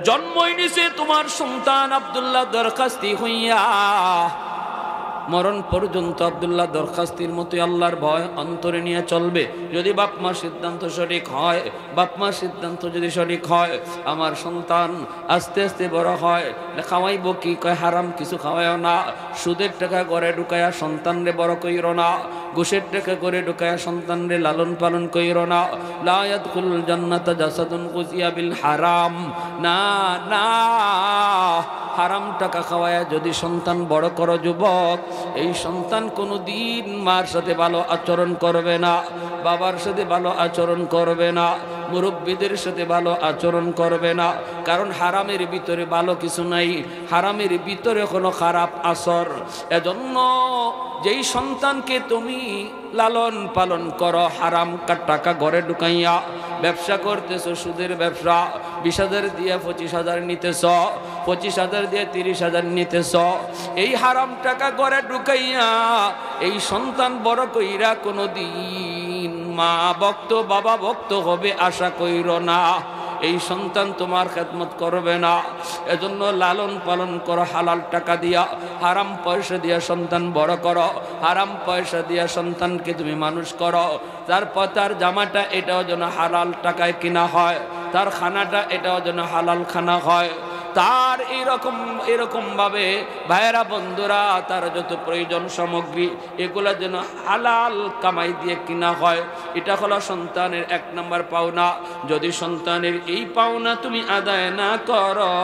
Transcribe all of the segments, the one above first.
জন্মই নিছে তোমার সন্তান আব্দুল্লাহ দরখাস্তি হইয়া, মরণ পর্যন্ত আব্দুল্লাহ দরখাস্তির মতো আল্লাহর ভয় অন্তরে নিয়ে চলবে। যদি বাপ মার সিদ্ধান্ত সঠিক হয়, বাপ মার সিদ্ধান্ত যদি সঠিক হয়, আমার সন্তান আস্তে আস্তে বড় হয়, খাওয়াইব কি কয় হারাম কিছু খাওয়াইও না, সুদের টাকা ঘরে ঢুকায়া সন্তানরে বড় কইরো না, ঘুষের টাকা করে ঢুকায়া সন্তানরে লালন পালন কইরো না। লা ইয়াদখুলুল জান্নাতা জাসাদুন গুযিয়া বিল হারাম, না না, হারাম টাকা খাওয়ায়া যদি সন্তান বড় করো যুবক, এই সন্তান কোনো দিন মার সাথে ভালো আচরণ করবে না, বাবার সাথে ভালো আচরণ করবে না, মুরব্বীদের সাথে ভালো আচরণ করবে না। কারণ হারামের ভিতরে ভালো কিছু নাই, হারামের ভিতরে কোনো খারাপ আসর। এজন্য যেই সন্তানকে তুমি লালন পালন করো, হারাম টাকা ঘরে ঢুকাইয়া ব্যবসা করতেছো, সুদের ব্যবসা, 20,000 দিয়ে 25,000 নিতেছ, 25,000 দিয়ে 30,000 নিতেছ, এই হারাম টাকা ঘরে ঢুকাইয়া এই সন্তান বড় কইরা কোনো দিন মা ভক্ত বাবা ভক্ত হবে আশা কইরো না। এই সন্তান তোমার খেদমত করবে না। এজন্য লালন পালন করো হালাল টাকা দিয়া, হারাম পয়সা দিয়া সন্তান বড় করো, হারাম পয়সা দিয়া সন্তানকে তুমি মানুষ করো। তারপর তার জামাটা এটাও যেন হালাল টাকায় কিনা হয়, তার খানাটা এটাও যেন হালাল খানা হয়, তার এরকম ভাবে ভাইয়েরা বন্ধুরা তার যত প্রয়োজন সামগ্রী এগুলা যেন হালাল কামাই দিয়ে কিনা হয়। এটা হলো সন্তানের 1 নম্বর পাওনা। যদি সন্তানের এই পাওনা তুমি আদায় না করো,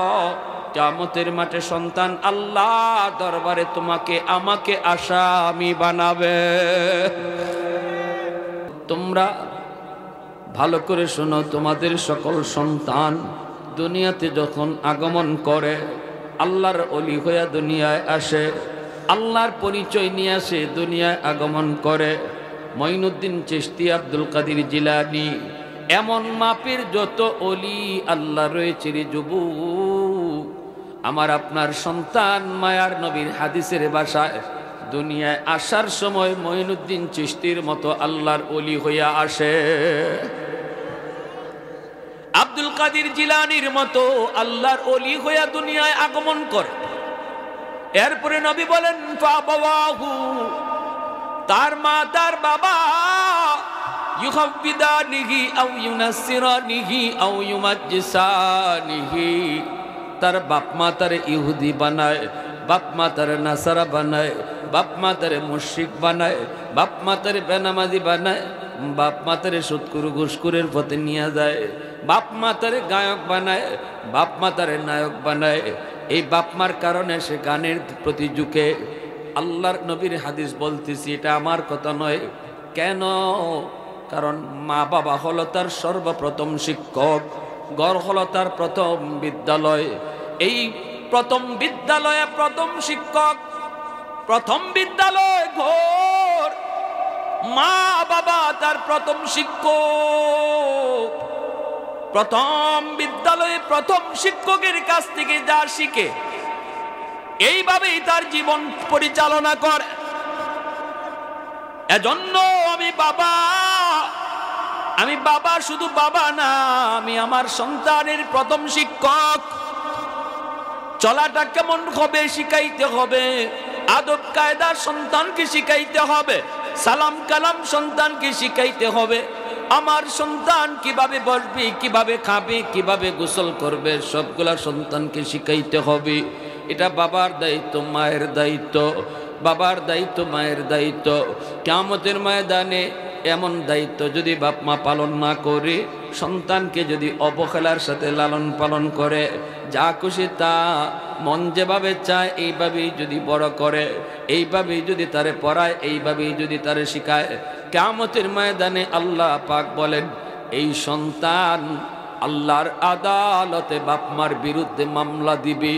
কিয়ামতের মাঠে সন্তান আল্লাহ দরবারে তোমাকে আমাকে আসামি বানাবে। তোমরা ভালো করে শোনো, তোমাদের সকল সন্তান দুনিয়াতে যখন আগমন করে, আল্লাহর ওলি হইয়া দুনিয়ায় আসে, আল্লাহর পরিচয় নিয়ে আসে, দুনিয়ায় আগমন করে। মঈনুদ্দিন চিশতি, আব্দুল কাদের জিলানী, এমন মাপের যত ওলি আল্লাহ রয়েছে রে যুবক, আমার আপনার সন্তান মায়ার নবীর হাদিসের ভাষায় দুনিয়ায় আসার সময় মঈনুদ্দিন চিশতির মতো আল্লাহর ওলি হইয়া আসে, আব্দুল কাদের জিলানীর মতো আল্লাহর ওলি হইয়া দুনিয়ায় আগমন করে। এরপরে নবী বলেন ফাবাওয়াহু, তার মা তার বাবা, ইউহাব্বিদানিহি আও ইউনাসসিরানিহি আও ইউমাজ্জিসানিহি, তার বাপ মা তার ইহুদি বানায়, বাপ মা তার নাসারা বানায়, বাপ মা তার মুশরিক বানায়, বাপ মা তার বেনামাজি বানায়, বাপ মা তার সুদখোর ঘুষখোরের পথে নিয়ে যায়, বাপ মা তার গায়ক বানায়, বাপ মা তার নায়ক বানায়। এই বাপ মার কারণে সে গানের প্রতি ঝুঁকে। আল্লাহর নবীর হাদিস বলতেছি, এটা আমার কথা নয়। কেন? কারণ মা বাবা হলো তার সর্বপ্রথম শিক্ষক, ঘর হলো তার প্রথম বিদ্যালয়। এই প্রথম বিদ্যালয়ে প্রথম শিক্ষক, প্রথম বিদ্যালয় ঘর, মা বাবা তার প্রথম শিক্ষক। প্রথম বিদ্যালয়ে প্রথম শিক্ষকের কাছ থেকে যা শিখে এইভাবেই তার জীবন পরিচালনা করে। এজন্য আমি বাবা শুধু বাবা না, আমি আমার সন্তানের প্রথম শিক্ষক। চলাটা কেমন হবে শিখাইতে হবে, আদব কায়দা সন্তানকে শিখাইতে হবে, সালাম কালাম সন্তানকে শিখাইতে হবে। আমার সন্তান কিভাবে বসবে, কিভাবে খাবে, কিভাবে গোসল করবে, সবগুলা সন্তানকে শিখাইতে হবে। এটা বাবার দায়িত্ব, মায়ের দায়িত্ব, বাবার দায়িত্ব, মায়ের দায়িত্ব। কিয়ামতের ময়দানে এমন দায়িত্ব যদি বাপ মা পালন না করে, সন্তানকে যদি অবহেলার সাথে লালন পালন করে, যা খুশি তা মন যেভাবে চায় এইভাবেই যদি বড় করে, এইভাবেই যদি তারে পড়ায়, এইভাবেই যদি তারে শিখায়, কিয়ামতের ময়দানে আল্লাহ পাক বলেন এই সন্তান আল্লাহর আদালতে বাপ মার বিরুদ্ধে মামলা দিবে,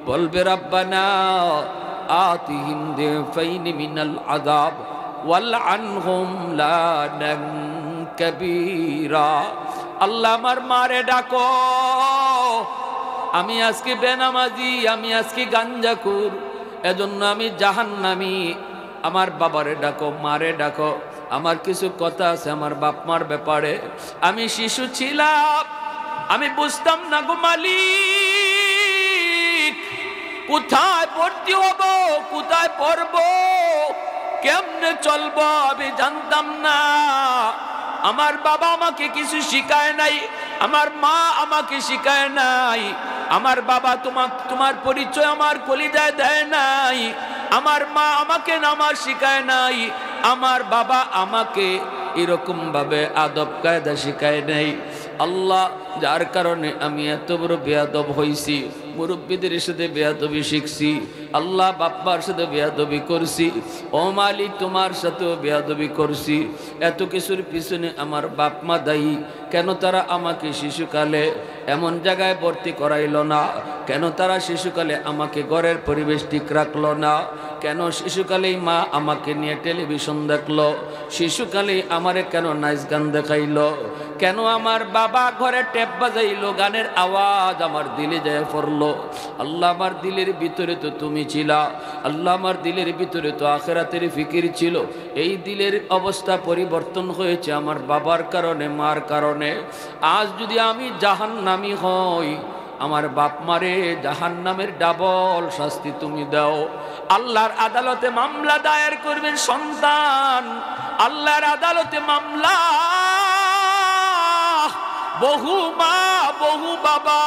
বলবে রব্বানা আতিহিম দিফাইনি মিনাল আযাব ওয়ালআনহুম লানান কাবীরা। আল্লাহ আমার মারে ডাকো, আমি আজকে বেনামাজি, আমি আজকে গাঞ্জাখোর, এজন্য আমি জাহান্নামী। আমার বাবারে ডাকো, মারে ডাকো, আমার কিছু কথা আছে আমার বাপ মার ব্যাপারে। আমি শিশু ছিলাম, আমি বুঝতাম না গো মালিক, কোথায় ভর্তি হব, কোথায় পড়বো, কেমনে চলবো আমি জানতাম না। আমার বাবা আমাকে কিছু শিখায় নাই, আমার মা আমাকে শিখায় নাই, আমার বাবা তোমার পরিচয় আমার কলিজায় দেয় নাই, আমার মা আমাকে নামাজ শিখায় নাই, আমার বাবা আমাকে এরকম ভাবে আদব কায়দা শিখায় নাই। আল্লাহ, যার কারণে আমি এত বড় বেয়াদব হইছি, মুরব্বীদের সাথে বেয়াদবি শিখছি, আল্লাহ বাপ্পার সাথে বেয়াদবি করছি, ও মালিক তোমার সাথেও বেয়াদবি করছি। এত কিছুর পিছনে আমার বাপ মা দায়ী। কেন তারা আমাকে শিশুকালে এমন জায়গায় ভর্তি করাইল না? কেন তারা শিশুকালে আমাকে ঘরের পরিবেশ ঠিক রাখলো না? কেন শিশুকালেই মা আমাকে নিয়ে টেলিভিশন দেখলো? শিশুকালেই আমারে কেন নাচ গান দেখাইলো? কেন আমার বাবা ঘরে টেপ বাজাইলো, গানের আওয়াজ আমার দিলে যায় পড়লো? আল্লাহ, আমার দিলের ভিতরে তো তুমি ছিলা, আল্লাহ আমার দিলের ভিতরে তো আখিরাতের ফিকির ছিল। এই দিলের অবস্থা পরিবর্তন হয়েছে আমার বাবার কারণে, মার কারণে। আজ যদি আমি জাহান্নামী হই, আমার বাপ মারে জাহান্নামের ডাবল শাস্তি তুমি দাও। আল্লাহর আদালতে মামলা দায়ের করবেন সন্তান, আল্লাহর আদালতে মামলা, বহু মা বহু বাবা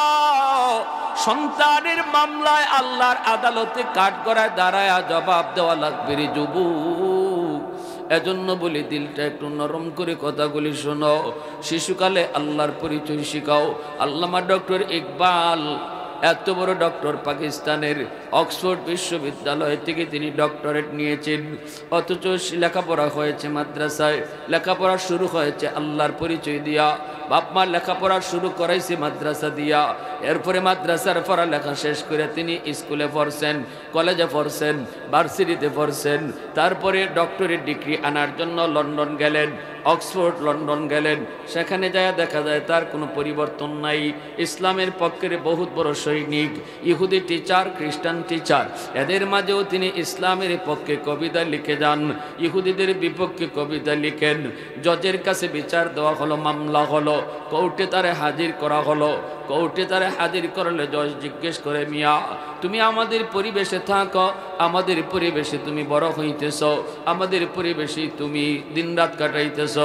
সন্তানের মামলায় আল্লাহর আদালতে কাঠগড়ায় দাঁড়ায় জবাব দেওয়া লাগবে রে যুবক। এজন্য বলি, দিলটা একটু নরম করে কথাগুলি শোনো। শিশুকালে আল্লাহর পরিচয় শিখাও। আল্লামা ডক্টর ইকবাল এত বড় ডক্টর, পাকিস্তানের অক্সফোর্ড বিশ্ববিদ্যালয় থেকে তিনি ডক্টরেট নিয়েছেন, অথচ লেখাপড়া হয়েছে মাদ্রাসায়, লেখাপড়া শুরু হয়েছে আল্লাহর পরিচয় দিয়া। বাপ মা লেখাপড়া শুরু করাইছে মাদ্রাসা দিয়া। এরপরে মাদ্রাসার পড়ালেখা শেষ করে তিনি স্কুলে পড়ছেন, কলেজে পড়ছেন, ভার্সিটিতে পড়ছেন। তারপরে ডক্টরেট ডিগ্রি আনার জন্য লন্ডন গেলেন, অক্সফোর্ড লন্ডন গেলেন। সেখানে যায় দেখা যায় তার কোনো পরিবর্তন নাই। ইসলামের পক্ষের বহুত বড় সৈনিক, ইহুদি টিচার, খ্রিস্টান টিচার, এদের মাঝেও তিনি ইসলামের পক্ষে কবিতা লিখে যান, ইহুদিদের বিপক্ষে কবিতা লিখেন। জজের কাছে বিচার দেওয়া হলো, মামলা হলো, কোর্টে তারে হাজির করা হলো। কোর্টে তারে হাজির করলে জজ জিজ্ঞেস করে, মিয়া তুমি আমাদের পরিবেশে থাকো, আমাদের পরিবেশে তুমি বড় হইতেছ, আমাদের পরিবেশে তুমি দিনরাত কাটাইতেছ,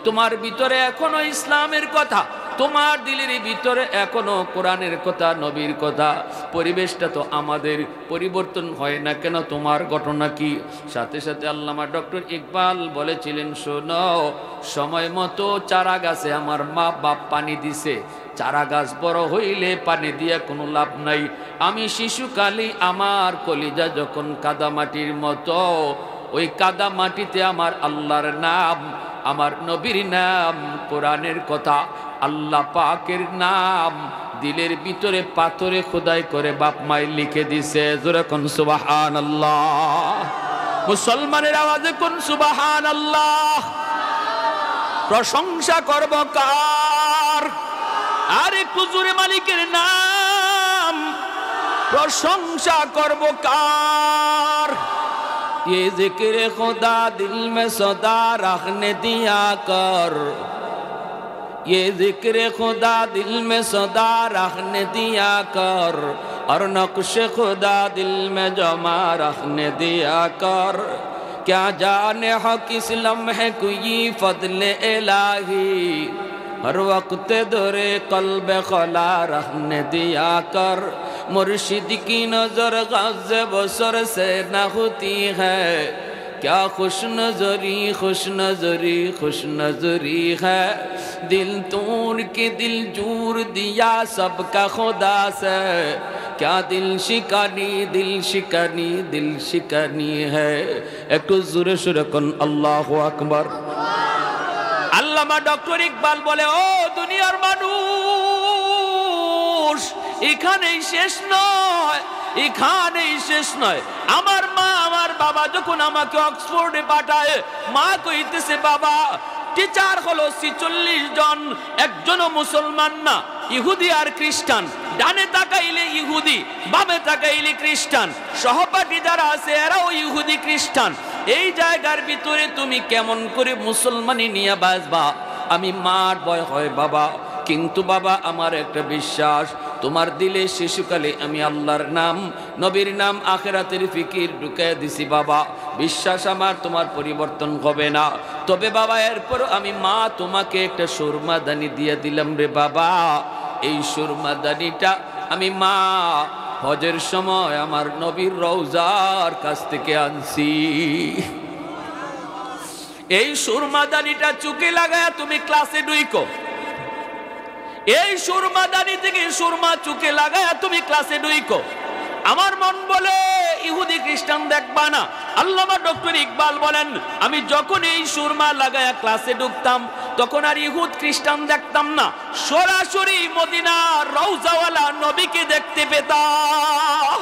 তোমার ভিতরে এখনো ইসলামের কথা, তোমার দিলের ভিতরে এখনো কোরআনের কথা, নবীর কথা, পরিবেশটা তো আমাদের পরিবর্তন হয় না কেন, তোমার ঘটনা কি? সাথে সাথে আল্লামা ডক্টর ইকবাল বলেছিলেন, শোনো, সময় মতো চারা গাছে আমার মা বাপ পানি দিছে, চারা গাছ বড় হইলে পানি দিয়ে কোনো লাভ নাই। আমি শিশুকালে আমার কলিজা যখন কাদা মাটির মতো, ওই কাদা মাটিতে আমার আল্লাহর নাম, আমার নবীর নাম, কোরআনের কথা, আল্লাহ পাকের নাম দিলের ভিতরে পাথরে খোদাই করে বাপ মাই লিখে দিছে। জোরে কোন সুবহানাল্লাহ। মুসলমানের আওয়াজে কোন সুবহানাল্লাহ। প্রশংসা করব কার? আরে কুজুরে মালিকের নাম, প্রশংসা করব কার? ये जिक्र खुदा दिल में सदा रखने दिया कर, ये जिक्र खुदा दिल में सदा रखने दिया कर, और नक्श खुदा दिल में जमा रखने दिया कर। क्या जाने हो किस लम्हे कोई फضل इलाही, हर वक्त दरे कल्ब खला रखने दिया कर। मुर्शिद की नजर ग़ज़ बसर से न होती है, क्या खुश नजरी खुश नजरी खुश नजरी है। दिल तोड़ के दिल जोर दिया सबका खुदा से, क्या दिल शिकानी दिल शिकानी दिल शिकानी है। एक जोरे सुरे कन अल्लाहु আকবার। আল্লামা ডক্টর ইকবাল বলে, ও দুনিয়ার মানুষ, এখানেই শেষ নয়, এখানেই শেষ নয়। আমার মা আমার বাবা যখন আমাকে অক্সফোর্ডে পাঠায়, মা কইতেছে, বাবা টিচার হলো 46 জন, একজনও মুসলমান না, ইহুদি আর খ্রিস্টান। ডানে তাকাইলে ইহুদি, বামে তাকাইলে খ্রিস্টান, সহপাঠী যারা আছে এরাও ইহুদি খ্রিস্টান। এই জায়গার ভিতরে তুমি কেমন করে মুসলমানি নিয়ে বাঁচবা? আমি মার ভয় হয় বাবা, কিন্তু বাবা আমার একটা বিশ্বাস, তোমার দিলে শিশুকালে আমি আল্লাহর নাম, নবীর নাম, আখিরাতের ফিকির ঢুকায় দিছি বাবা। বিশ্বাস আমার তোমার পরিবর্তন হবে না। তবে বাবা এরপর আমি মা তোমাকে একটা সুরমাদানি দিয়ে দিলাম রে বাবা। এই সুরমাদানিটা আমি মা হজের সময় আমার নবীর রওজার কাছ থেকে আনছি। এই সুরমাদানিটা চুকে লাগায়া তুমি ক্লাসে ঢুইকো। এই সুরমাদানি থেকে সুরমা চুকে লাগায়া তুমি ক্লাসে ঢুইকো। আমার মন বলে ইহুদি খ্রিস্টান দেখবা না। আল্লামা ডক্টর ইকবাল বলেন, আমি যখন এই সুরমা লাগায়া ক্লাসে ঢুকতাম তখন আর ইহুদ খ্রিস্টান দেখতাম না, সরাসরি মদিনার রওজাওয়ালা নবীকে দেখতে পেতাম।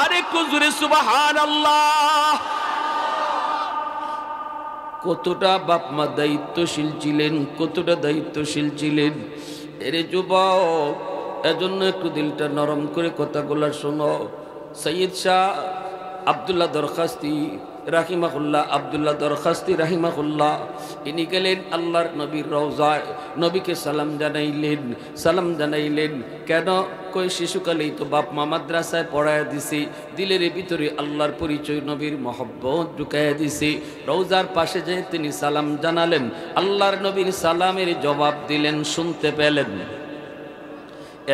আরে কুজুরে সুবহানাল্লাহ। কতটা বাপ মা দায়িত্বশীল ছিলেন, কতটা দায়িত্বশীল ছিলেন। এরে যুবক, এজন্য একটু দিলটা নরম করে কথাগুলো শোনো। সৈয়দ শাহ আব্দুল্লাহ দরখাস্তি রাহিমাহুল্লাহ, আব্দুল্লাহ দরখাস্তি রাহিমাহুল্লাহ, ইনি গেলেন আল্লাহর নবীর রওজায়, নবীকে সালাম জানাইলেন। সালাম জানাইলেন কেন? কই শিশুকালেই তো বাপ মা মাদ্রাসায় পড়ায় দিছি, দিলের ভিতরে আল্লাহর পরিচয়, নবীর মহব্বত ঢুকাইয়া দিছি। রওজার পাশে যেয়ে তিনি সালাম জানালেন, আল্লাহর নবীর সালামের জবাব দিলেন, শুনতে পেলেন।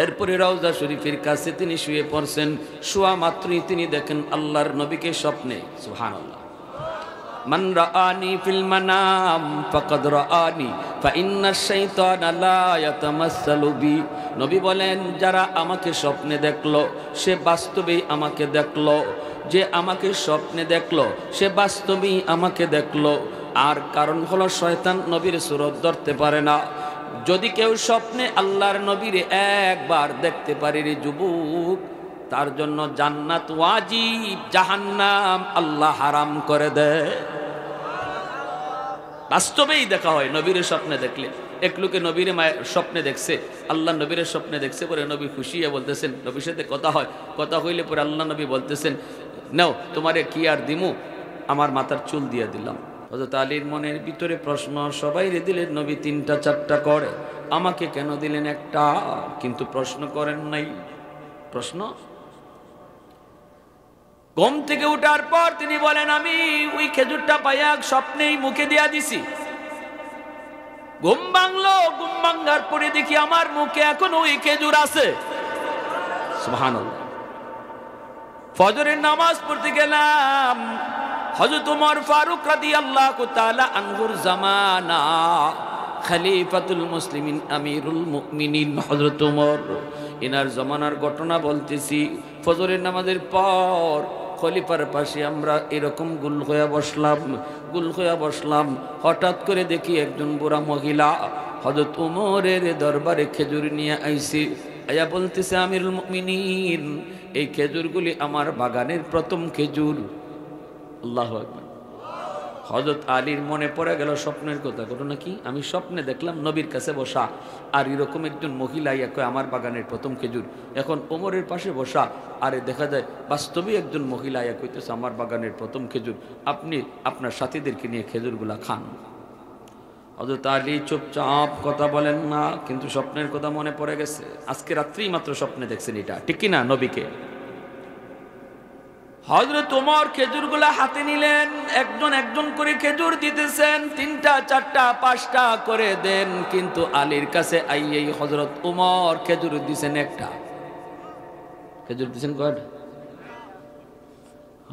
এরপরে রওজা শরীফের কাছে তিনি শুয়ে পড়ছেন। শোয়া মাত্রই তিনি দেখেন আল্লাহর নবীকে স্বপ্নে। সুবহানাল্লাহ। মান রাআনি ফিল মানাম ফাকাদ রাআনি ফাইন্নাশ শাইতানা লা ইয়াতামাসসালু বি। নবী বলেন, যারা আমাকে স্বপ্নে দেখলো সে বাস্তবেই আমাকে দেখলো। যে আমাকে স্বপ্নে দেখলো সে বাস্তবেই আমাকে দেখলো। আর কারণ হলো শয়তান নবীর সুরত ধরতে পারে না। যদি কেউ স্বপ্নে আল্লাহর নবীরে একবার দেখতে পারে রে যুবক, তার জন্য জান্নাত ওয়াজিব, জাহান্নাম আল্লাহ হারাম করে দেয়। বাস্তবেই দেখা হয় নবীরে স্বপ্নে দেখলে। এক লোকে নবীরে স্বপ্নে দেখছে, আল্লাহ নবীরে স্বপ্নে দেখছে, পরে নবী খুশি বলতেছেন, নবীর সাথে কথা হয়, কথা হইলে পরে আল্লাহ নবী বলতেছেন, নাও তোমারে কি আর দিমু, আমার মাথার চুল দিয়ে দিলাম। হযরত আলীর মনের ভিতরে প্রশ্ন, সবাই রে দিলেন নবী তিনটা চারটা করে, আমাকে কেন দিলেন একটা? কিন্তু প্রশ্ন করেন নাই। প্রশ্ন ঘুম থেকে উঠার পর তিনি বলেন, আমি ওই খেজুরটা পাইয়া স্বপ্নেই মুখে দিয়া দিছি। ঘুম ভাঙলো, ঘুম ভাঙার পরে দেখি আমার মুখে এখন ওই খেজুর আছে। সুবহানাল্লাহ। ফজরের নামাজ পড়তে গেলাম, হযরত ওমর ফারুক রাদিয়াল্লাহু তাআলা আনহুর জামানা, খলিফাতুল মুসলিমিন, আমিরুল মুমিনিন হযরত ওমর, এনার জামানার ঘটনা বলতেছি। ফজরের নামাজের পর খলিফার পাশে আমরা এরকম গুল হয়ে বসলাম। হঠাৎ করে দেখি একজন বুড়া মহিলা হযরত ওমরের দরবারে খেজুর নিয়ে আইছে। আয়া বলতেছে, আমিরুল মুমিনিন, এই খেজুরগুলি আমার বাগানের প্রথম খেজুর। আল্লাহু আকবার। হযরত আলীর মনে পড়ে গেল স্বপ্নের কথা। ঘটনা কি? আমি স্বপ্নে দেখলাম নবীর কাছে বসা, আর এরকম একজন মহিলা ইয়া কয় আমার বাগানের প্রথম খেজুর। এখন ওমরের পাশে বসা, আরে দেখা যায় বাস্তবে একজন মহিলা ইয়া কইতেছে আমার বাগানের প্রথম খেজুর, আপনি আপনার সাথীদেরকে নিয়ে খেজুরগুলা খান। হযরত আলী চুপচাপ, কথা বলেন না, কিন্তু স্বপ্নের কথা মনে পড়ে গেছে। আজকে রাত্রেই মাত্র স্বপ্নে দেখছেন, এটা ঠিক কিনা? নবীকে। হযরত ওমর খেজুরগুলা হাতে নিলেন, একজন একজন করে খেজুর দিতেছেন, তিনটা চারটা পাঁচটা করে দেন। কিন্তু আলীর কাছে আইয়েই হযরত ওমর খেজুর দিছেন একটা। খেজুর দিছেন কয়টা?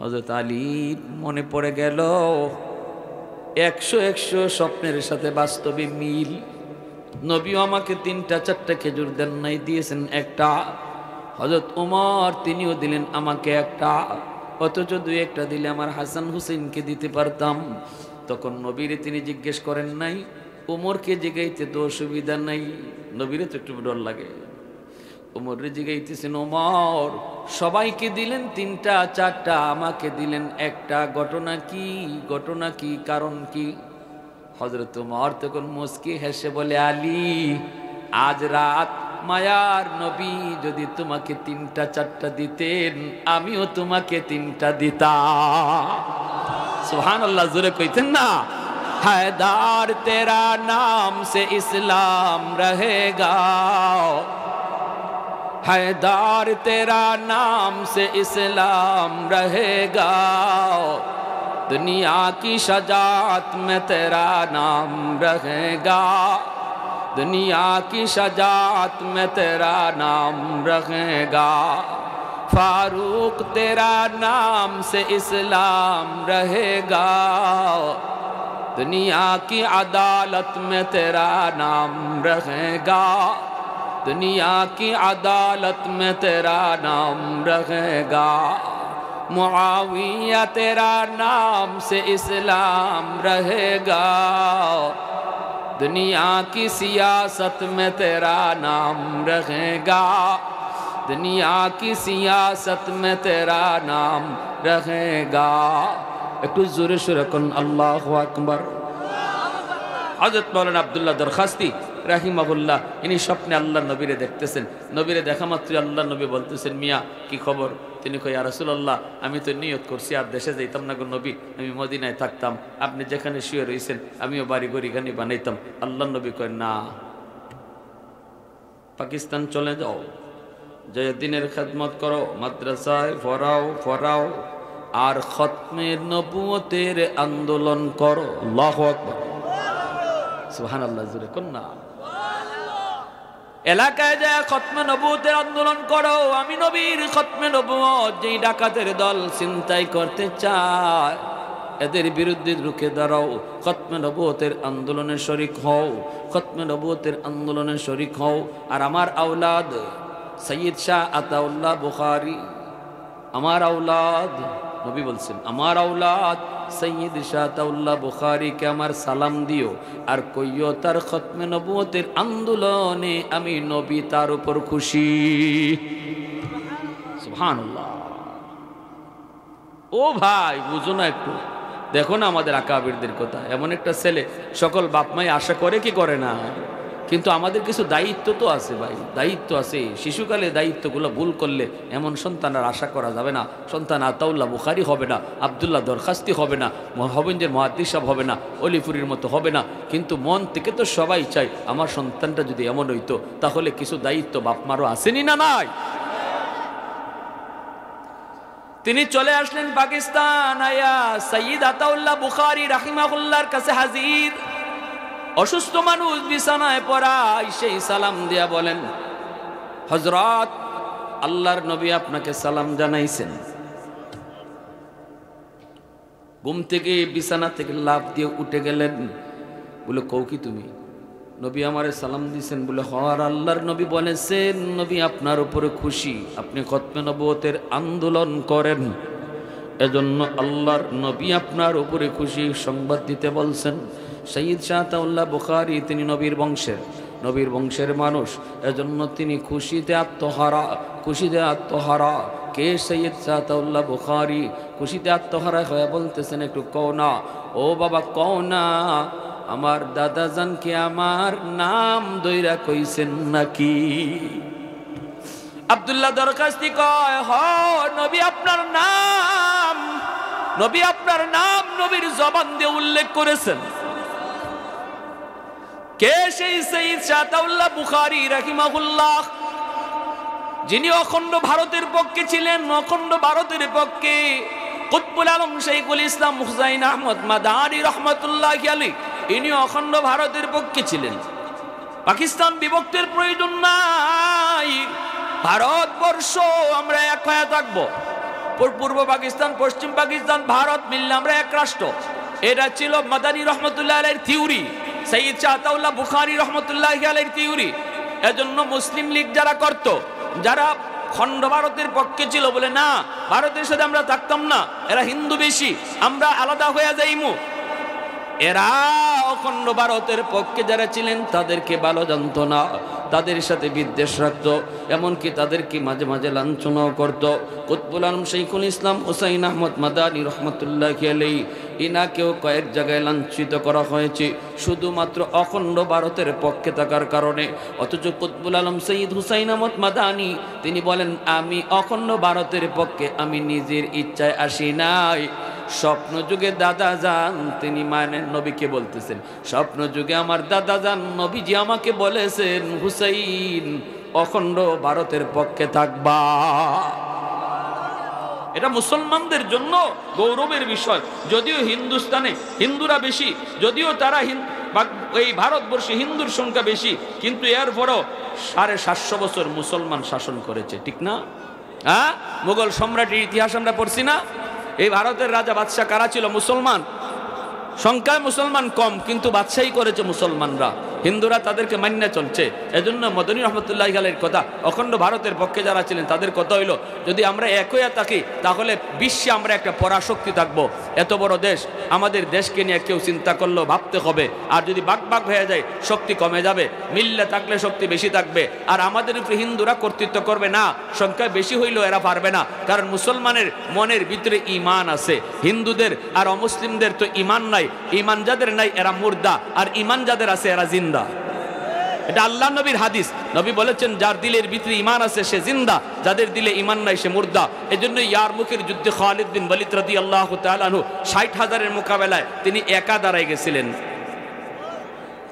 হযরত আলীর মনে পড়ে গেল 100 স্বপ্নের সাথে বাস্তবে মিল। নবীও আমাকে তিনটা চারটা খেজুর দেন নাই, দিয়েছেন একটা। হযরত ওমর তিনিও দিলেন আমাকে একটা, অথচ দুই একটা দিলে আমার হাসান হুসেনকে দিতে পারতাম। তখন নবীরে তিনি জিজ্ঞেস করেন নাই, ওমরকে জিগাইতে তো অসুবিধা নাই, নবীরে তো একটু ডর লাগে। ওমরে জিগাইতেছেন, ওমর সবাইকে দিলেন তিনটা চারটা, আমাকে দিলেন একটা, ঘটনা কি? ঘটনা কি? কারণ কি? হযরত ওমর তখন মুস্কি হেসে বলে, আলী, আজ রাত মায়ার নবী যদি তোমাকে তিনটা চারটা দিতেন, আমিও তোমাকে তিনটা দিতাম। সুবহানাল্লাহ, জোরে কইতেন না? हैदार तेरा नाम से इस्लाम रहेगा, हैदार तेरा नाम से इस्लाम रहेगा, दुनिया की शजात में तेरा नाम रहेगा, दुनिया की शजात में तेरा नाम रहेगा। फारूक तेरा नाम से इस्लाम रहेगा, दुनिया की अदालत में तेरा नाम रहेगा, दुनिया की अदालत में तेरा नाम रहेगा। मुआविया तेरा नाम से इस्लाम रहेगा, दुनिया की सियासत में तेरा नाम रहेगा, दुनिया की सियासत में तेरा नाम रहेगा। একটু জোরে সুরে কোন আল্লাহু আকবার। হযরত মাওলানা আব্দুল্লাহ দরখাস্তি রাহিমাহুল্লাহ ইনি স্বপ্নে আল্লাহ নবীরে দেখতেছেন। নবীরে দেখা মাত্রই আল্লাহ নবী বলতেছেন, মিয়া কি খবর? তিনি কয়, ইয়া রাসূলুল্লাহ, আমি তো নিয়ত করছি আর দেশে যাইতাম না গো নবী, আমি মদিনায় থাকতাম, আপনি যেখানে শুয়ে রয়েছেন আমিও বাড়ি ঘড়ি গানি বানাইতাম। আল্লাহ নবী কয়, না, পাকিস্তান চলে যাও, যে দিনের খেদমত করো, মাদ্রাসায় পড়াও আর খতমে নবুয়তের আন্দোলন করো। আল্লাহু আকবার, সুবহানাল্লাহ, জোরে কোন না। এলাকায় যায় খতমে নবুয়তের আন্দোলন করো। আমি নবীর খতমে নবুয়ত যেই ডাকাতের দল চিন্তাই করতে চায়, এদের বিরুদ্ধে রুখে দাঁড়াও, খতমে নবুয়তের আন্দোলনে শরীক হও, খতমে নবুয়তের আন্দোলনে শরীক হও। আর আমার আওলাদ সৈয়দ শাহ আতাউল্লাহ বুখারী, আমার আওলাদ, নবী বলছেন, আমার আওলাদ সৈয়দ শাহ আতাউল্লাহ বুখারীকে আমার সালাম দিও আর কইও তার খতমে নবুয়তের আন্দোলনে আমি নবী তার উপর খুশি। সুবহানাল্লাহ। ও ভাই, বুঝো না একটু, দেখো না আমাদের আকাবিরদের কথা। এমন একটা ছেলে সকল বাপ মাই আশা করে কি করে না, কিন্তু আমাদের কিছু দায়িত্ব তো আছে ভাই, দায়িত্ব আছে। শিশুকালে দায়িত্বগুলো ভুল করলে এমন সন্তানের আশা করা যাবে না। সন্তান আতাউল্লাহ বুখারী হবে না, আব্দুল্লাহ দরখাস্তি হবে না, হবিঞ্জের মুহাদ্দিস সাহেব হবে না, অলিপুরীর মতো হবে না। কিন্তু মন থেকে তো সবাই চাই আমার সন্তানটা যদি এমন হইতো, তাহলে কিছু দায়িত্ব বাপ মারও আসেনি না নাই। তিনি চলে আসলেন পাকিস্তান, আয়া সৈয়দ আতাউল্লাহ বুখারী রাহিমাহুল্লাহর কাছে হাজির। অসুস্থ মানুষ বিছানায় পড়া, সেই সালাম দিয়া বলেন, হযরত আল্লাহর নবী আপনাকে সালাম জানাইছেন। ঘুম থেকে বিছানা থেকে লাফ দিয়ে উঠে গেলেন। বলে, কও কি তুমি? নবী আমারে সালাম দিয়েছেন। বলে, হওয়ার আল্লাহর নবী বলেছেন নবী আপনার উপরে খুশি, আপনি খতমে নবুয়তের আন্দোলন করেন, এজন্য আল্লাহর নবী আপনার উপরে খুশি সংবাদ দিতে বলছেন। সৈয়দ শাহ আতাউল্লাহ বুখারী তিনি নবীর বংশের মানুষ, এজন্য তিনি খুশিতে আত্মহারা। কে সৈয়দ শাহ আতাউল্লাহ বুখারী? খুশিতে আত্মহারা হয়ে বলতেছেন, একটু কও না, ও বাবা কও না, আমার দাদা জানকে আমার নাম দইরা কইছেন নাকি? আব্দুল্লাহ দরখাস্তি কয়, হ নবী আপনার নাম, নবীর জবান দিয়ে উল্লেখ করেছেন। কে সেই সৈয়দ শাহ আতাউল্লাহ বুখারী রাহিমাহুল্লাহ, যিনি অখণ্ড ভারতের পক্ষে ছিলেন, অখণ্ড ভারতের পক্ষে কুতবুল আলম শাইখুল ইসলাম হুসাইন আহমদ মাদানী রহমাতুল্লাহি আলাইহি, ইনি অখণ্ড ভারতের পক্ষে ছিলেন। পাকিস্তান বিভক্তের প্রয়োজন নাই, ভারতবর্ষ আমরা এক হয়ে থাকবো। পূর্ব পাকিস্তান, পশ্চিম পাকিস্তান, ভারত মিললে আমরা এক রাষ্ট্র। এটা ছিল মাদানী রহমতুল্লাহ আলাইহির থিওরি, সৈয়দ শাহ আতাউল্লাহ বুখারী রহমতুল্লাহি আলাইহির থিওরি। এজন্য মুসলিম লীগ যারা করত, যারা খণ্ড ভারতের পক্ষে ছিল, বলে না ভারতের সাথে আমরা থাকতাম না, এরা হিন্দু বেশি, আমরা আলাদা হয়ে যাইমু। এরা অখণ্ড ভারতের পক্ষে যারা ছিলেন তাদেরকে ভালো জানত না, তাদের সাথে বিদ্বেষ রাখত, এমনকি তাদেরকে মাঝে মাঝে লাঞ্ছনাও করত। কুতবুল আলম শাইখুল ইসলাম হুসাইন আহমদ মাদানী রহমতুল্লাহি আলাইহি, ইনাকেও কয়েক জায়গায় লাঞ্ছিত করা হয়েছে শুধুমাত্র অখণ্ড ভারতের পক্ষে থাকার কারণে। অথচ কুতবুল আলম সৈয়দ হুসাইন আহমদ মাদানী তিনি বলেন, আমি অখণ্ড ভারতের পক্ষে আমি নিজের ইচ্ছায় আসি নাই। স্বপ্ন যুগে দাদা যান তিনি মানেন, নবীকে বলতেছেন, স্বপ্ন যুগে আমার দাদা যান নবীজি আমাকে বলেছেন, হুসাইন অখণ্ড ভারতের পক্ষে থাকবা। এটা মুসলমানদের জন্য গৌরবের বিষয়। যদিও হিন্দুস্তানে হিন্দুরা বেশি, যদিও তারা এই ভারতবর্ষে হিন্দুর সংখ্যা বেশি, কিন্তু এরপরও 750 বছর মুসলমান শাসন করেছে, ঠিক না? হ্যাঁ, মুঘল সম্রাটের ইতিহাস আমরা পড়ছি না? এই ভারতের রাজা বাদশাহ কারা ছিল? মুসলমান। সংখ্যায় মুসলমান কম, কিন্তু বাদশাহী করেছে মুসলমানরা। হিন্দুরা তাদেরকে মান্য চলছে। এজন্য মদনী রহমতুল্লাহ আলাইহির কথা, অখণ্ড ভারতের পক্ষে যারা ছিলেন তাদের কথা হইল, যদি আমরা এক হয়ে থাকি তাহলে বিশ্বে আমরা একটা পরাশক্তি থাকবো। এত বড় দেশ, আমাদের দেশকে নিয়ে কেউ চিন্তা করলেও ভাবতে হবে। আর যদি বাক হয়ে যায় শক্তি কমে যাবে, মিল্লে থাকলে শক্তি বেশি থাকবে। আর আমাদের উপরে হিন্দুরা কর্তৃত্ব করবে না, সংখ্যা বেশি হইলেও এরা পারবে না, কারণ মুসলমানের মনের ভিতরে ঈমান আছে। হিন্দুদের আর অমুসলিমদের তো ঈমান নাই। ঈমান যাদের নাই এরা মুর্দা, আর ঈমান যাদের আছে এরা জিন্দা। এটা আল্লাহ নবীর হাদিস। নবী বলেছেন, যার দিলের ভিতরে ঈমান আছে সে জিন্দা, যাদের দিলে ঈমান নাই সে মুর্দা। এজন্য ইয়ারমুকের যুদ্ধে খালিদ বিন ওয়ালিদ রাদিয়াল্লাহু তাআলা আনহু 60,000-এর মোকাবেলায় তিনি একা দাঁড়ায় গেছিলেন।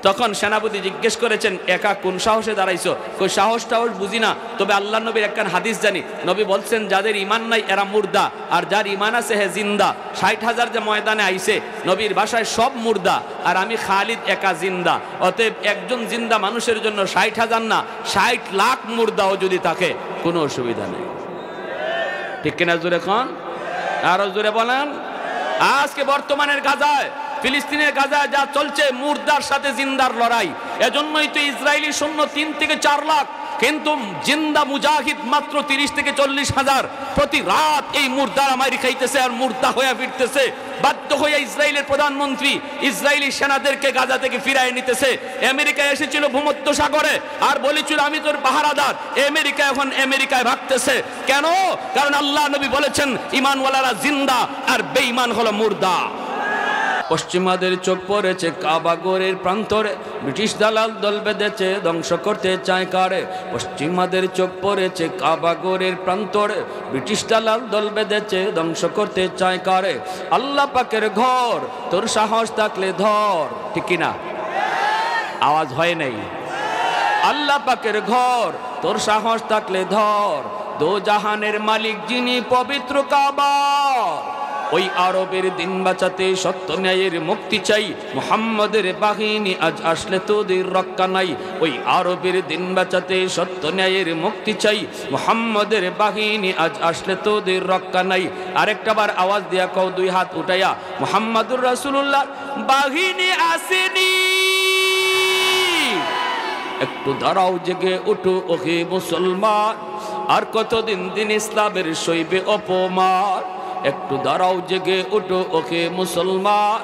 তখন সেনাপতি জিজ্ঞেস করেছেন, একা কোন সাহসে দাঁড়াইছো? কই সাহস বুঝি না, তবে আল্লাহ নবীর একখান হাদিস জানি। নবী বলছেন, যাদের ঈমান নাই এরা মুর্দা, আর যার ঈমান আছে হে জিন্দা। 60,000 যে ময়দানে আইছে, নবীর ভাষায় সব মুর্দা, আর আমি খালিদ একা জিন্দা। অতএব একজন জিন্দা মানুষের জন্য 60,000 না, 60 লাখ মুর্দাও যদি থাকে কোনো অসুবিধা নেই। ঠিক কিনা? জোরে খন, আরো জোরে বলেন। আজকে বর্তমানের গাজায়, ফিলিস্তিনের গাজায় যা চলছে, মুর্দার সাথে জিন্দার লড়াই। এজন্যই তো ইসরায়েলি সৈন্য 3 থেকে 4 লাখ, কিন্তু জিন্দা মুজাহিদ মাত্র 30 থেকে 40,000। প্রতি রাত এই মুর্দার আমারি খাইতেছে আর মুর্দা হয়ে ফিরতেছে। বাধ্য হয়ে ইসরায়েলের প্রধানমন্ত্রী ইসরায়েলি সেনাদেরকে গাজা থেকে ফিরায় নিতেছে। আমেরিকা এসেছিল ভূমধ্য সাগরে আর বলেছিল, আমি তোর পাহারাদার। আমেরিকা এখন আমেরিকায় ভাগতেছে। কেন? কারণ আল্লাহ নবী বলেছেন, ঈমানওয়ালারা জিন্দা আর বেঈমান হলো মুর্দা। পশ্চিমাদের চোখ পড়েছে কাবা ঘরের প্রান্তরে, ব্রিটিশ দালাল দল বেঁধেছে ধ্বংস করতে চায় কারে। পশ্চিমাদের চোখ পড়েছে কাবা ঘরের প্রান্তরে, ব্রিটিশ দালাল দল বেঁধেছে ধ্বংস করতে চায় কারে। আল্লাহ পাকের ঘর, তোর সাহস থাকলে ধর। ঠিক কিনা? আওয়াজ হয় নাই। আল্লাহ পাকের ঘর, তোর সাহস থাকলে ধর। দো জাহানের মালিক যিনি, পবিত্র কাবা। ওই আরবের দিন বাঁচাতে সত্য ন্যায়ের মুক্তি চাই, মুহাম্মদের বাহিনী আজ আসলে তোদের রক্ষা নাই। ওই আরবের দিন বাঁচাতে সত্য ন্যায়ের মুক্তি চাই, মুহাম্মদের বাহিনী আজ আসলে তোদের রক্ষা নাই। আরেকটা বার আওয়াজ দিয়া কও, 2 হাত উঠাইয়া, মুহাম্মাদুর রাসূলুল্লাহ বাহিনী আসেনি। একটু দাঁড়াও, জেগে উঠো ওহে মুসলমান, আর কতদিন দিন ইসলামের সইবে অপমান। একটু দাঁড়াও, জেগে উঠো ওকে মুসলমান,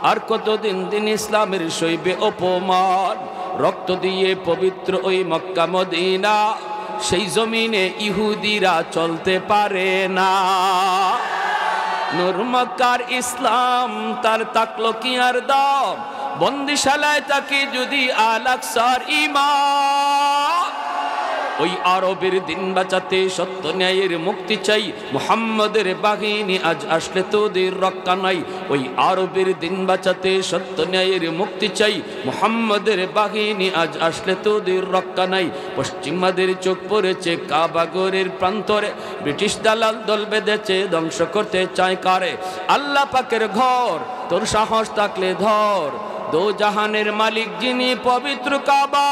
আর কতদিন দিন ইসলামের সইবে অপমান। রক্ত দিয়ে পবিত্র ওই মক্কা মদিনা, সেই জমিনে ইহুদিরা চলতে পারে না। নূর মক্কার ইসলাম তার তাকলো কি আর দাম, বন্দিশালায় তাকে যদি আল আকসার ঈমান। ওই আরবের দিন বাঁচাতে সত্য ন্যায়ের মুক্তি চাই, মুহাম্মদের বাহিনী আজ আসলে তোদের রক্ষা নাই। ওই আরবের দিন বাঁচাতে সত্য ন্যায়ের মুক্তি চাই, মুহাম্মদের বাহিনী আজ আসলে তোদের রক্ষা নাই। পশ্চিমাদের চোখ পড়েছে কাবা ঘরের প্রান্তরে, ব্রিটিশ দালাল দল বেঁধেছে ধ্বংস করতে চায় কারে। আল্লাহ পাকের ঘর, তোর সাহস থাকলে ধর। দো জাহানের মালিক যিনি, পবিত্র কাবা।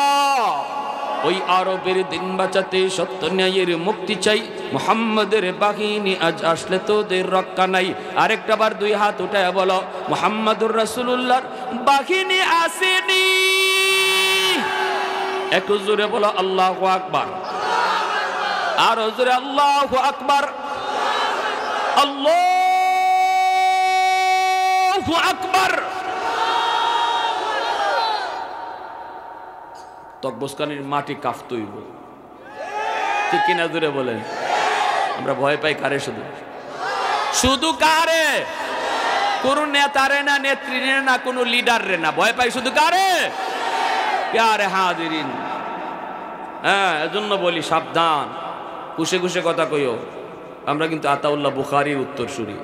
ওই আরবের দিন বাঁচাতে সত্য ন্যায়ের মুক্তি চাই, মুহাম্মদের বাহিনী আজ আসলে তোদের রক্ষা নাই। আরেকটা বার 2 হাত উঠায় বলো, মুহাম্মাদুর রাসূলুল্লাহর বাহিনী আসেনি। একটু জোরে বলো আল্লাহু আকবার। আরো জোরে আল্লাহু আকবার। আল্লাহু আকবার। তকবস্কানির মাটি কাঁপতইব। ঠিক কিনা? দূরে বলেন। আমরা ভয় পাই কারে? শুধু কারে? কোন নেতারে না, নেত্রীরে না, কোন লিডারে না, ভয় পাই শুধু কারে? প্যারে হাজিরিন। হ্যাঁ, এজন্য বলি সাবধান, কুশে কুশে কথা কইও। আমরা কিন্তু আতাউল্লাহ বুখারীর উত্তরসূরি,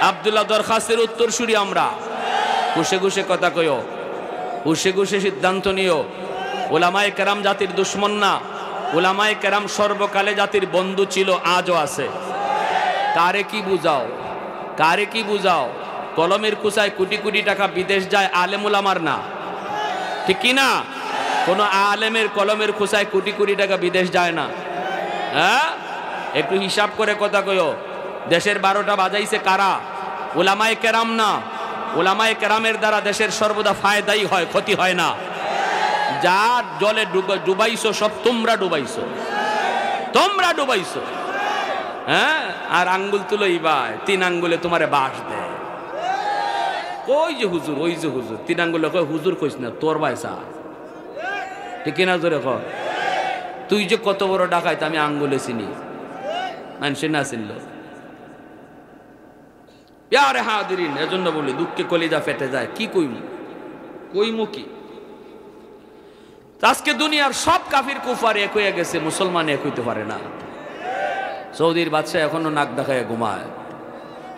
আব্দুল্লাহ দরখাস্তের উত্তরসূরি। আমরা কুশে কুশে কথা কইও, কুশে কুশে সিদ্ধান্ত নিও। ওলামায়ে কেরাম জাতির দুশ্মন না, উলামায়ে কেরাম সর্বকালে জাতির বন্ধু ছিল, আজও আছে। কারে কি বুঝাও, কারে কি বুঝাও? কলমের কুচায় কোটি কোটি টাকা বিদেশ যায়, আলেম উলামার না, ঠিক কি না? কোন আলেমের কলমের কুচায় কোটি কোটি টাকা বিদেশ যায় না। হ্যাঁ, একটু হিসাব করে কথা কইও। দেশের 12টা বাজাইছে কারা? উলামায়ে কেরাম না। উলামায়ে কেরামের দ্বারা দেশের সর্বদা ফায়দাই হয়, ক্ষতি হয় না। যা জলে ডুবাইছো সব তোমরা ডুবাইছো, তোমরা ডুবাইছো। হ্যাঁ, আর আঙ্গুল তুলো ইবাই, 3 আঙ্গুলে তোমারে বাস দেয়। ওই যে হুজুর, ওই যে হুজুর, 3 আঙ্গুলে কয় হুজুর কইস না, তোর বাইসা, ঠিক কিনা জোরে কর। তুই যে কত বড় ডাকাইত আমি আঙ্গুলে চিনি, মানুষে না চিনল। ইয়ারে হাদিরিন, এজন্য বলি দুঃখে কলিজা ফেটে যায়। কি কইমু কি? আজকে দুনিয়ার সব কাফির কুফার এক হয়ে গেছে, মুসলমান এক হইতে পারে না। সৌদির বাদশা এখনো নাক দেখায় ঘুমায়,